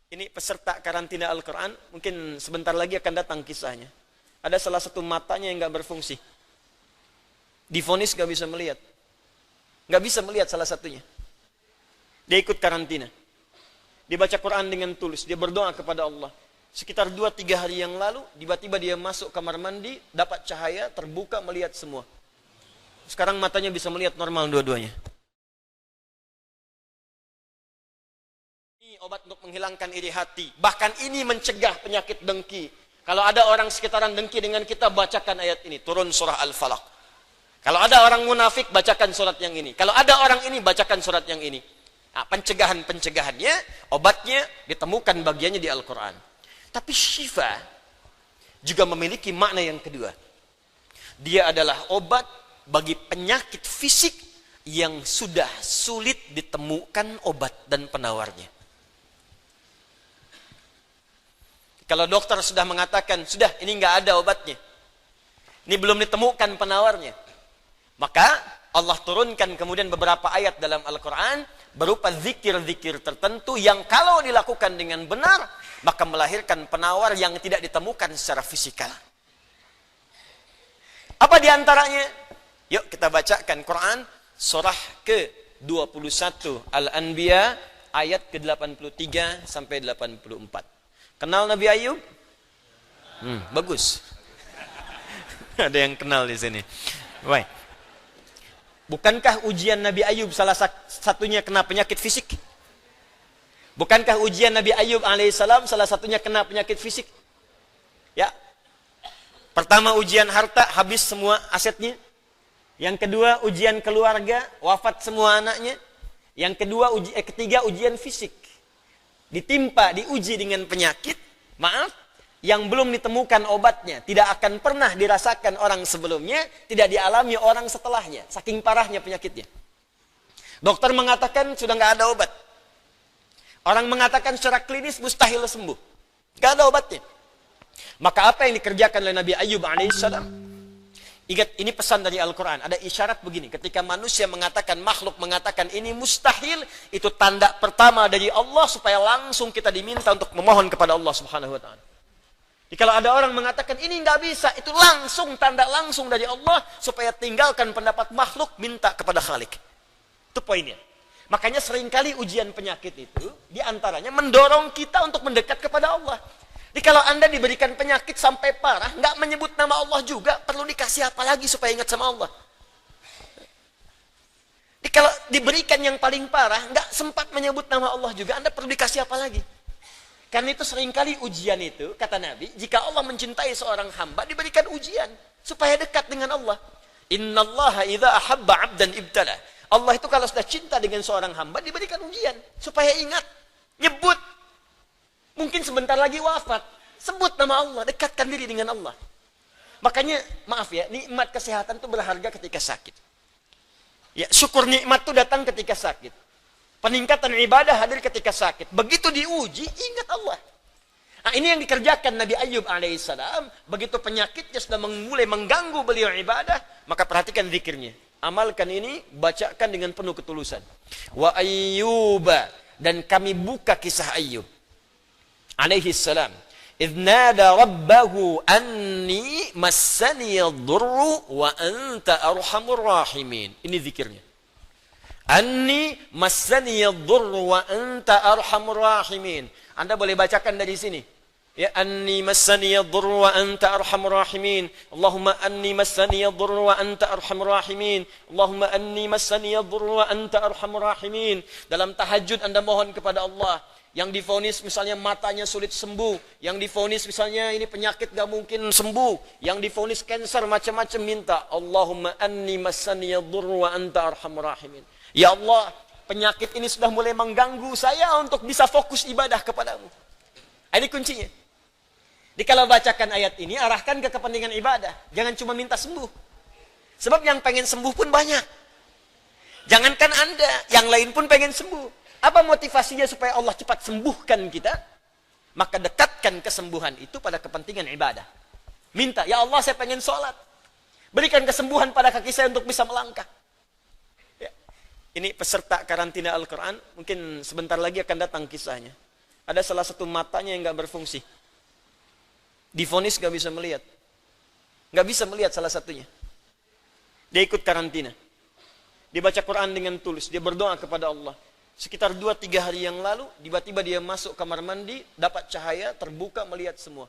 Ini peserta karantina Al-Quran, mungkin sebentar lagi akan datang kisahnya. Ada salah satu matanya yang nggak berfungsi. Divonis nggak bisa melihat. Nggak bisa melihat salah satunya. Dia ikut karantina. Dia baca Quran dengan tulus. Dia berdoa kepada Allah. Sekitar 2-3 hari yang lalu, tiba-tiba dia masuk kamar mandi, dapat cahaya, terbuka, melihat semua. Sekarang matanya bisa melihat normal dua-duanya. Ini obat untuk menghilangkan iri hati. Bahkan ini mencegah penyakit dengki. Kalau ada orang sekitaran dengki dengan kita, bacakan ayat ini. Turun surah Al-Falaq. Kalau ada orang munafik, bacakan surat yang ini. Kalau ada orang ini, bacakan surat yang ini. Nah, pencegahannya, obatnya ditemukan bagiannya di Al-Quran. Tapi syifa juga memiliki makna yang kedua. Dia adalah obat bagi penyakit fisik yang sudah sulit ditemukan obat dan penawarnya. Kalau dokter sudah mengatakan, sudah ini nggak ada obatnya, ini belum ditemukan penawarnya, maka Allah turunkan kemudian beberapa ayat dalam Al-Quran berupa zikir-zikir tertentu yang kalau dilakukan dengan benar, maka melahirkan penawar yang tidak ditemukan secara fisikal. Apa diantaranya? Yuk kita bacakan Quran surah ke-21 Al-Anbiya ayat ke-83 sampai 84. Kenal Nabi Ayub? Bagus. Ada yang kenal di sini. Baik. Bukankah ujian Nabi Ayub salah satunya kena penyakit fisik? Bukankah ujian Nabi Ayub alaihissalam salah satunya kena penyakit fisik? Ya. Pertama ujian harta, habis semua asetnya. Yang kedua ujian keluarga, wafat semua anaknya. Yang kedua ketiga ujian fisik. Diuji dengan penyakit, yang belum ditemukan obatnya, tidak akan pernah dirasakan orang sebelumnya, tidak dialami orang setelahnya, saking parahnya penyakitnya. Dokter mengatakan sudah nggak ada obat. Orang mengatakan secara klinis mustahil sembuh, nggak ada obatnya. Maka apa yang dikerjakan oleh Nabi Ayub alaihissalam? Ingat, ini pesan dari Al-Quran. Ada isyarat begini. Ketika manusia mengatakan, makhluk mengatakan ini mustahil, itu tanda pertama dari Allah supaya langsung kita diminta untuk memohon kepada Allah subhanahu wa ta'ala. Jadi kalau ada orang mengatakan ini nggak bisa, itu langsung tanda langsung dari Allah supaya tinggalkan pendapat makhluk, minta kepada Khalik. Itu poinnya. Makanya seringkali ujian penyakit itu diantaranya mendorong kita untuk mendekat kepada Allah. Jadi kalau Anda diberikan penyakit sampai parah, nggak menyebut nama Allah juga, perlu dikasih apa lagi supaya ingat sama Allah? Jadi kalau diberikan yang paling parah, nggak sempat menyebut nama Allah juga, Anda perlu dikasih apa lagi? Karena itu seringkali ujian itu, kata Nabi, jika Allah mencintai seorang hamba, diberikan ujian supaya dekat dengan Allah. Innallaha idza ahabba 'abdan ibtala. Allah itu kalau sudah cinta dengan seorang hamba, diberikan ujian supaya ingat, nyebut. Mungkin sebentar lagi wafat. Sebut nama Allah, dekatkan diri dengan Allah. Makanya, maaf ya, nikmat kesehatan itu berharga ketika sakit. Ya, syukur nikmat itu datang ketika sakit. Peningkatan ibadah hadir ketika sakit. Begitu diuji, ingat Allah. Nah, ini yang dikerjakan Nabi Ayub alaihissalam. Begitu penyakitnya sudah mulai mengganggu beliau ibadah, maka perhatikan zikirnya. Amalkan ini, bacakan dengan penuh ketulusan. Wa ayyuba, dan kami buka kisah Ayub alaihi salam. Idnada rabbahu anni massani yadurru wa anta arhamur rahimin. Ini zikirnya. Anni massani yadurru wa anta arhamur rahimin. Anda boleh bacakan dari sini. Ya, anni massani yadurru wa anta arhamur rahimin. Allahumma anni massani yadurru wa anta arhamur rahimin. Allahumma anni massani yadurru wa anta arhamur rahimin. Dalam tahajud Anda mohon kepada Allah. Yang divonis misalnya matanya sulit sembuh, yang divonis misalnya ini penyakit gak mungkin sembuh, yang divonis cancer macam-macam, minta Allahumma anni massani yadurru wa anta arhamur rahimin. Ya Allah, penyakit ini sudah mulai mengganggu saya untuk bisa fokus ibadah kepadamu. Ini kuncinya. Jadi kalau bacakan ayat ini, arahkan ke kepentingan ibadah, jangan cuma minta sembuh. Sebab yang pengen sembuh pun banyak. Jangankan Anda, yang lain pun pengen sembuh. Apa motivasinya supaya Allah cepat sembuhkan kita? Maka dekatkan kesembuhan itu pada kepentingan ibadah. Minta, ya Allah saya pengen sholat. Berikan kesembuhan pada kaki saya untuk bisa melangkah. Ya. Ini peserta karantina Al-Quran, mungkin sebentar lagi akan datang kisahnya. Ada salah satu matanya yang nggak berfungsi. Divonis nggak bisa melihat. Nggak bisa melihat salah satunya. Dia ikut karantina. Dia baca Quran dengan tulus. Dia berdoa kepada Allah. Sekitar 2-3 hari yang lalu, tiba-tiba dia masuk kamar mandi, dapat cahaya, terbuka, melihat semua.